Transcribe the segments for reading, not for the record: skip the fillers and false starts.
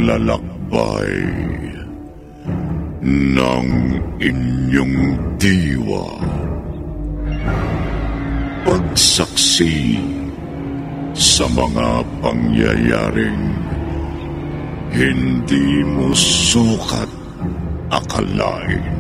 paglalakbay ng inyong diwa. Pagsaksi sa mga pangyayaring hindi mo sukat akalain.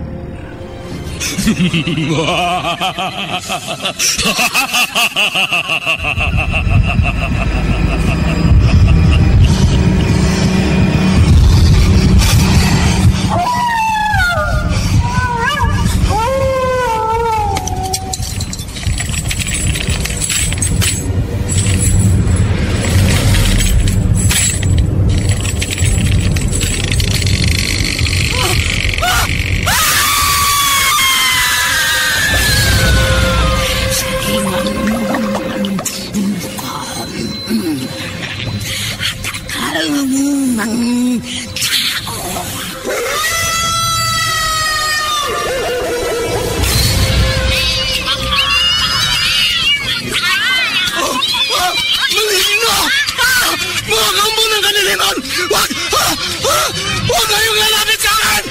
Huwag kayong lalapit sa akin!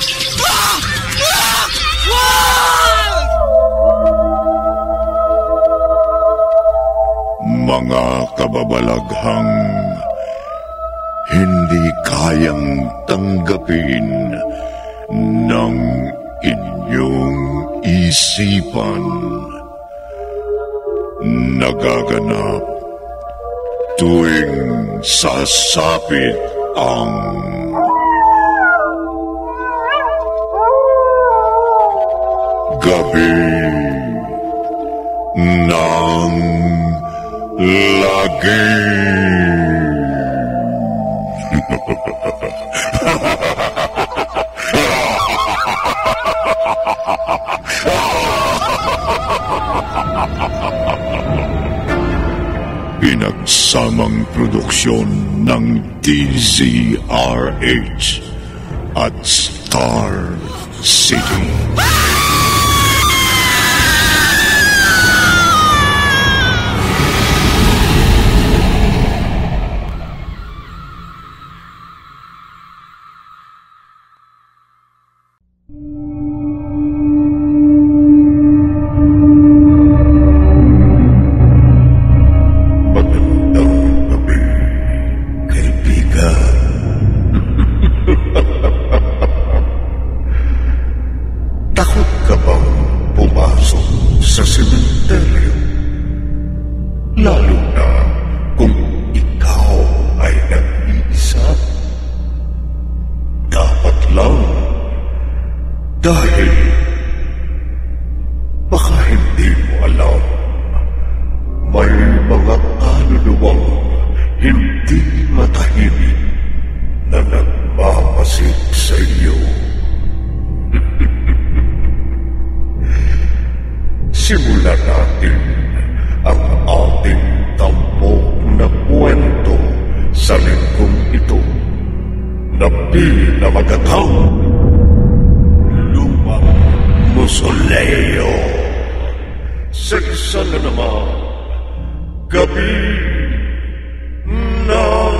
Mga kababalaghang hindi kayang tanggapin ng inyong isipan, nagaganap tuwing sasapit ang gabi ng lagim. Pinagsamang produksyon ng DZRH at Star City. Dahil baka hindi mo alam, may mga kaluluwang hindi matahimik na nagmamasid sa iyo. Simulan natin ang ating tampok na kwento sa linggong ito na pinamagataw Musoleo. Sa isa na naman, gabi ng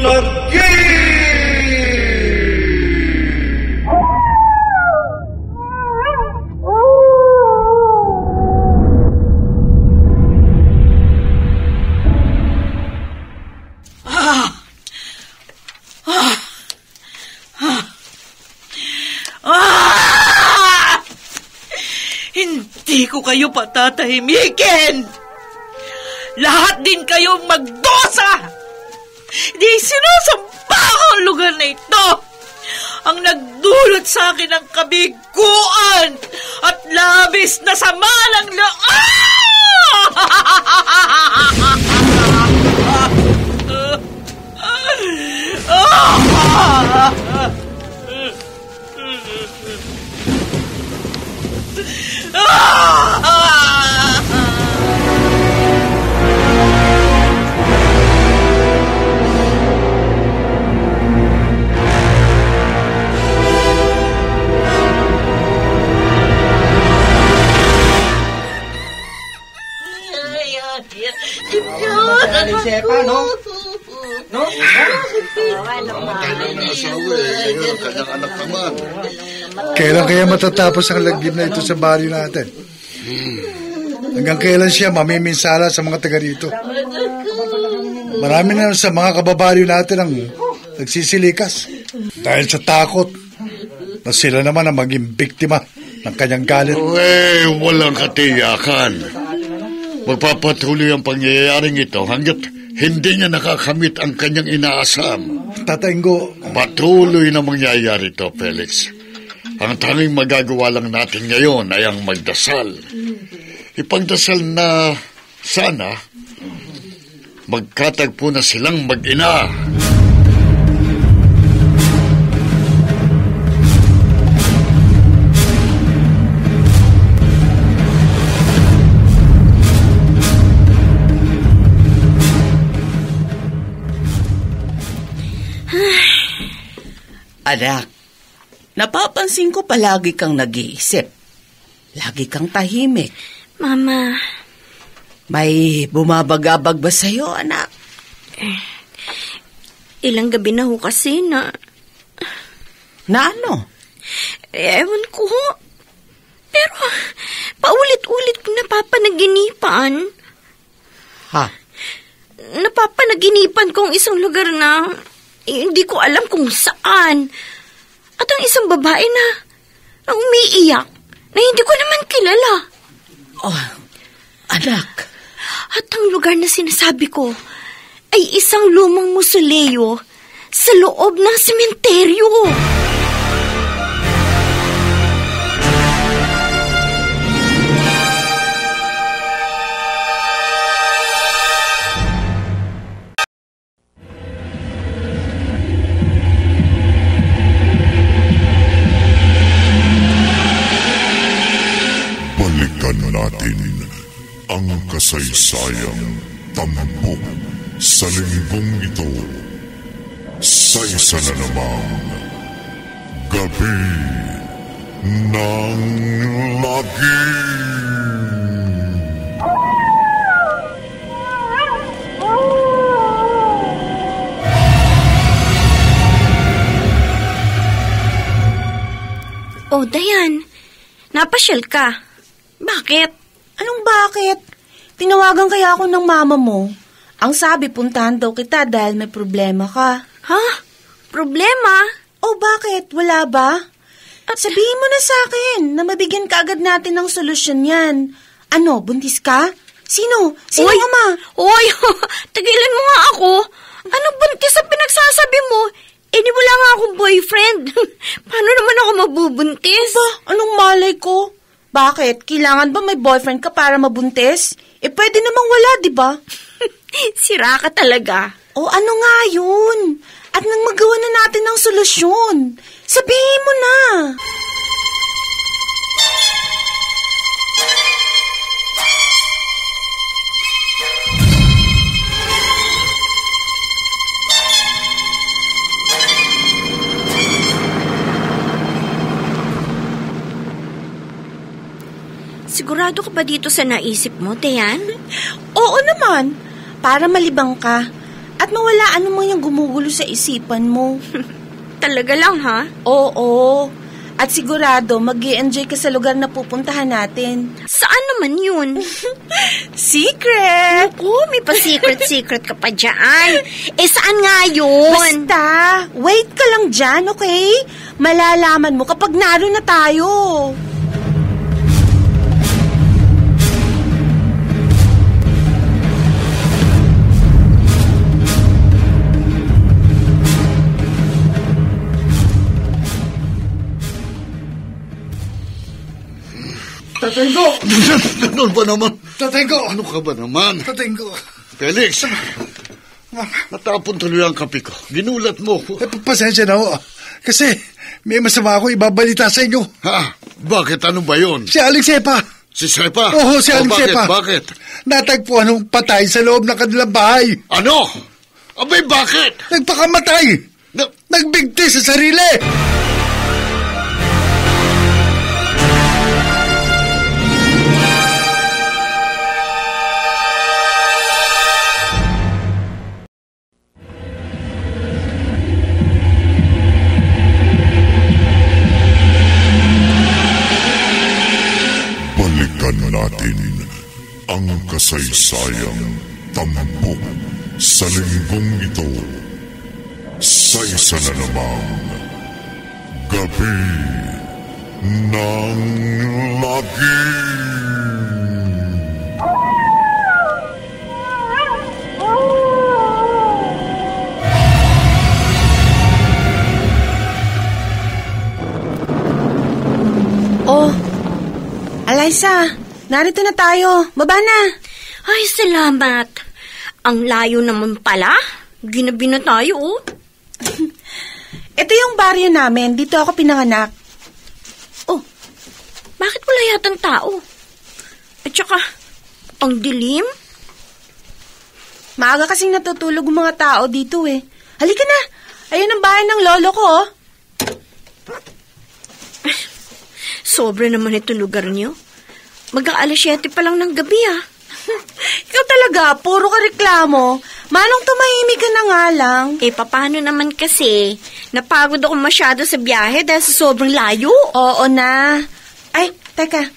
lagim. Hindi ko kayo patatahimikin! Lahat din kayong magdosa! Di sinusamba ko ang lugar na ito! Ang nagdulot sa akin ng kabiguan at labis na sama ng loob! Sepa, no? No? Mamatay lang ng asawa Ngayon ang kanyang anak naman. Kailan kaya matatapos ang lagim na ito sa baryo natin? Hanggang kailan siya mamiminsala sa mga taga rito? Marami na sa mga kababaryo natin ang nagsisilikas dahil sa takot na sila naman ang maging biktima ng kanyang galit. Walang katiyakan. Magpapatuloy ang pangyayaring ito hanggat hindi niya nakakamit ang kanyang inaasam. Tatay Ingo, Patuloy na mangyayari ito, Felix. Ang tanging magagawa lang natin ngayon ay ang magdasal. Ipagdasal na sana magkatagpo na silang mag-ina. Anak, napapansin ko palagi kang nag-iisip. Lagi kang tahimik. Mama. May bumabagabag ba sa'yo, anak? Ilang gabi na ho kasi na... Na ano? Ewan ko ho. Pero paulit-ulit ko napapanaginipan. Ha? Napapanaginipan ko ang isang lugar na hindi ko alam kung saan. At ang isang babae na umiiyak na hindi ko naman kilala. Oh, anak. At ang lugar na sinasabi ko ay isang lumang mausoleo sa loob ng sementeryo. Balikan natin ang kasaysayang tampok sa linggong ito sa isa na namang Gabi ng Lagim. Oh, Dayan, napasyal ka. Bakit? Anong bakit? Tinawagan kaya ako ng mama mo. Ang sabi, puntahan daw kita dahil may problema ka. Ha? Problema? Oh, bakit? Wala ba? At sabihin mo na sa akin na mabigyan ka agad natin ng solusyon yan. Ano, buntis ka? Sino? Sino Oy, ka, ma? Oy, tagilan mo nga ako. Ano buntis ang pinagsasabi mo? Wala nga akong boyfriend. Paano naman ako mabubuntis? Ba, anong malay ko? Bakit? Kailangan ba may boyfriend ka para mabuntis? Pwede namang wala, di ba? Sira ka talaga. O ano nga yun? At nang magawa na natin ng solusyon. Sabihin mo na. Sigurado ka ba dito sa naisip mo, Dayan? Oo naman. Para malibang ka. At mawala ano mo yung gumugulo sa isipan mo. Talaga lang, ha? Oo. At sigurado, mag-i-enjoy ka sa lugar na pupuntahan natin. Saan naman yun? Secret! Naku, may pa-secret-secret ka pa dyan. Saan nga yun? Basta, wait ka lang dyan, okay? Malalaman mo kapag naroon na tayo. Tatay ko! Ganun ba naman? Tatay ko! Ano ka ba naman? Tatay ko! Felix, natapon tuloy ang kape ko. Ginulat mo. Pasensya na ho. Kasi may masama ako ibabalita sa inyo. Ha? Bakit? Ano ba yun? Si Aling Sepa. Si Sepa? Oo, si Aling Sepa. Bakit? Natagpuan ng patay sa loob ng kanilang bahay. Ano? Abay, bakit? Nagpakamatay. Nagbigti sa sarili. balikan natin ang kasaysayang tampok sa linggong ito sa isa na namang Gabi ng Lagim. Oh, Eliza, narito na tayo. Baba na. Ay, salamat. Ang layo naman pala. Ginabi na tayo, oh. Ito yung baryo namin. Dito ako pinanganak. Oh, bakit wala yatang tao? At saka, ang dilim? Maaga kasing natutulog ang mga tao dito eh. Halika na. Ayun ang bahay ng lolo ko, oh. Sobra naman itong lugar niyo. Mag-aalas 7 pa lang ng gabi, ah. Ikaw talaga, puro ka reklamo. Manong tumahimik ka na nga lang. Eh, paano naman kasi? Napagod ako masyado sa biyahe dahil sa sobrang layo. Oo na. Ay, teka.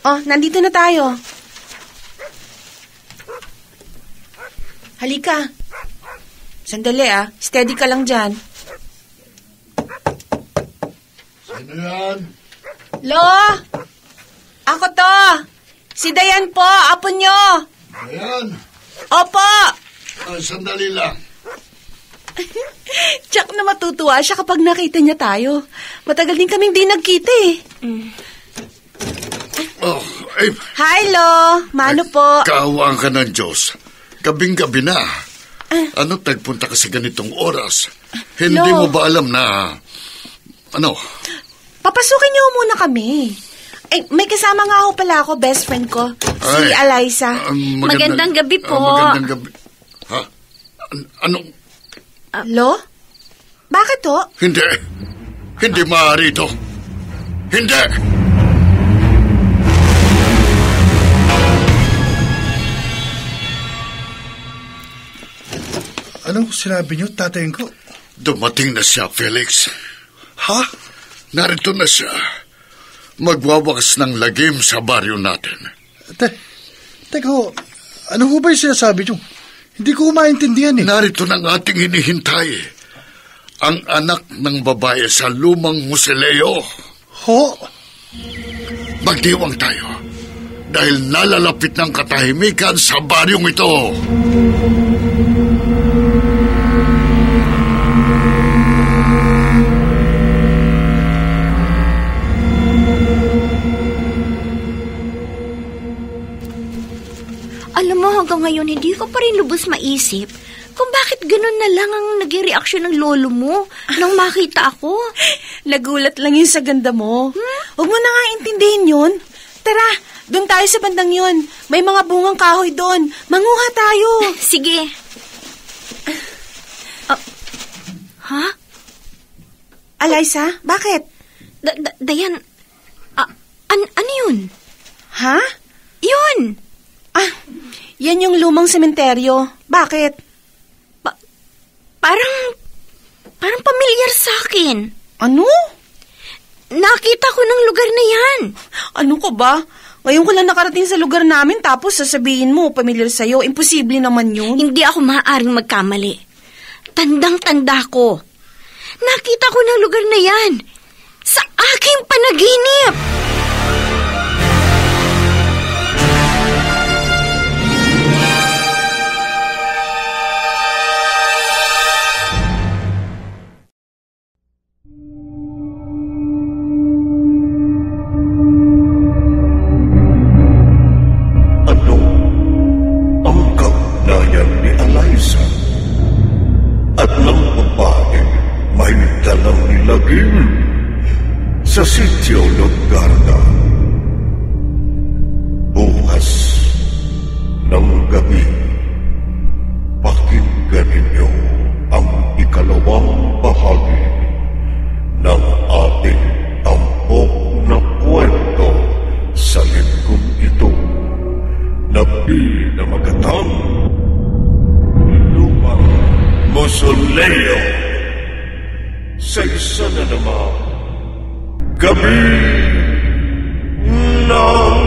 Oh, nandito na tayo. Halika. Sandali, ah. Steady ka lang dyan. Sino yan? Lo! Ako to! Si Dayan po, apo nyo! Ayan. Opo! Sandali lang. Tsak na matutuwa siya kapag nakita niya tayo. Matagal din kaming di nagkita eh. Oh, ay, Hi, Lo! Mano po? kaawaan ka ng Diyos. Gabing-gabi na. Ano tagpunta ka sa ganitong oras? Hindi Lo. mo ba alam na... Ano? Papasukin niyo muna kami. Ay, may kasama nga ho pala ako, best friend ko. Si Ay, Eliza. Magandang gabi po. Magandang gabi. Ha? Anong... Lo? Bakit ho? Hindi. Hindi maaari ito. Hindi! Anong sinabi niyo, tatayin ko? Dumating na siya, Felix. Ha? Narito na siya. Magwawakas ng lagim sa baryo natin. Teka ho, ano ho ba yung sinasabi niyo? Hindi ko maintindihan eh. Narito na ang ating hinihintay. Ang anak ng babae sa lumang musileo. Ho? Magdiwang tayo. Dahil nalalapit ng katahimikan sa baryong ito. Alam mo, hanggang ngayon, hindi ko pa rin lubos maisip kung bakit ganun na lang ang naging reaksyon ng lolo mo nang makita ako. Nagulat lang yun sa ganda mo. Huwag mo na nga intindihin yun. Tara, doon tayo sa bandang yun. May mga bungang kahoy doon. Manguha tayo. Sige. Ha? Eliza, bakit? Dayan, ano yun? Ha? Yun! Yan yung lumang sementeryo. Bakit? Parang pamilyar sa akin. Ano? Nakita ko ng lugar na yan. Ano ka ba? Ngayon ko lang nakarating sa lugar namin tapos sasabihin mo, pamilyar sa'yo. Imposible naman yun. Hindi ako maaaring magkamali. Tandang-tanda ko. Nakita ko ng lugar na yan. Sa aking panaginip. Sa sitio Luggarda. Bukas ng gabi, pakinggan ninyo ang ikalawang bahagi ng ating tampok na kwento sa linggong ito na pinamagatang Lumang Mausoleo. Sa isa na naman Gabi ng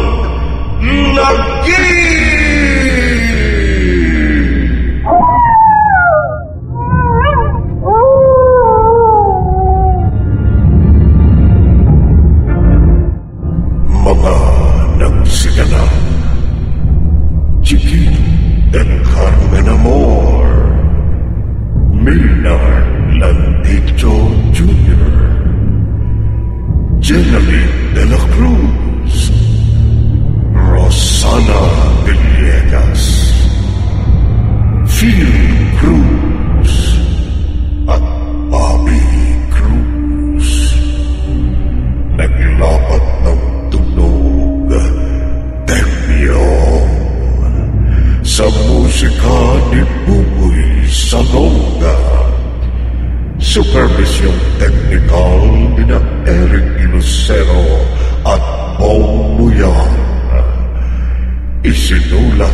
mga nagsiganap. Chiquito del Carmen Amor, Maynard Landicho Jr., Jeneline de la Cruz, Rosana Villegas, Phil Cruz, at Bobby Cruz. Naglapat ng tunog, Temyong, sa musika ni Buboy Salonga. Supervision technical ni na Eric Ilocero at Bong Muyan. Isinulat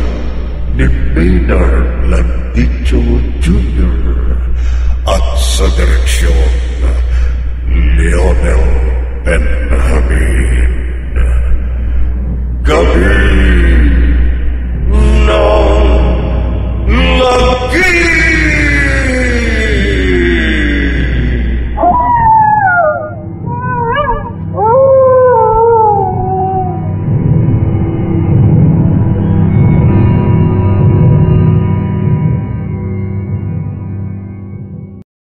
ni Maynard Landicho Jr. at sa direksyon